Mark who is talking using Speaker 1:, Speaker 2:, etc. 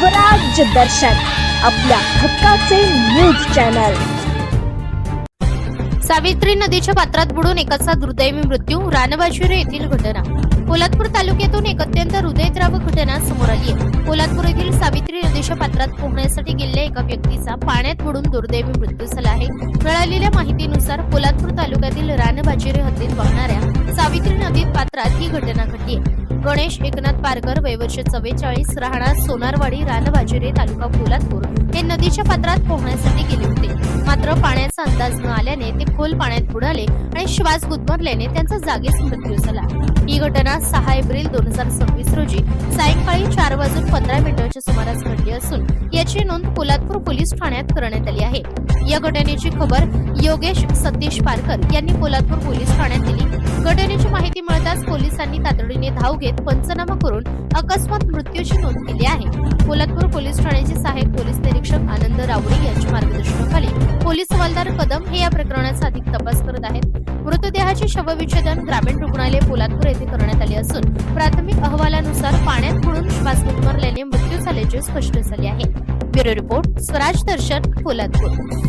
Speaker 1: स्वराज्य दर्शन आपल्या हक्काचे न्यूज चॅनल।
Speaker 2: सावित्री नदीच्या पात्रात बुडून एकाचा दुर्दैवी मृत्यू। रानबाजुरे येथील घटना। पोलादपूर तालुक्यातून एक अत्यंत हृदयद्रावक घटना समोर आली आहे। पोलादपूर येथील सावित्री नदीच्या पात्रात पोहण्यासाठी गेलेल्या एका व्यक्तीचा पाण्यात बुडून दुर्दैवी मृत्यू झाला आहे। मिळालेल्या माहितीनुसार पोलादपूर तालुक्यातील रानबाजुरे हद्दीत वाहणाऱ्या सावित्री नदीत पात्रात ही घटना घडली आहे। गणेश एकनाथ पारकर वय वर्ष 44 राहणार सोनारवाडी रानबाजुरे तालुका पोलादपूर हे नदीच्या पात्रात पोहण्यासाठी गेले होते। मात्र पाण्याचा अंदाज न आल्याने ते खोल पाण्यात बुडाले आणि श्वास गुदमरल्याने त्यांचा जागीच मृत्यू झाला। ही घटना 6 एप्रिल 2026 रोजी सायंकाळी 4:15 सुमारास घडली असून याची नोंद पोलादपूर पोलीस ठाण्यात करण्यात आली आहे। या घटनेची खबर योगेश सतीश पारकर यांनी पोलादपूर पोलीस ठाण्यात दिली। घटनेची माहिती मिळताच पोलिसांनी तातडीने धाव घेत पंचनामा करून अकस्मात मृत्यूची नोंद केली आहे। पोलादपूर पोलीस ठाण्याचे सहाय्यक पोलीस निरीक्षक आनंद रावळे यांच्या मार्गदर्शनाखाली पोलीस हवालदार कदम हे या प्रकरणाचा अधिक तपास करत आहेत। मृतदेहाचे शवविच्छेदन ग्रामीण रुग्णालय पोलादपूर येथे करण्यात आले असून प्राथमिक अहवालानुसार पाण्यात बुडून श्वास गुदमरल्याने मृत्यू झाल्याचे स्पष्ट झाले आहे। ब्युरो रिपोर्ट स्वराज दर्शन पोलादपूर।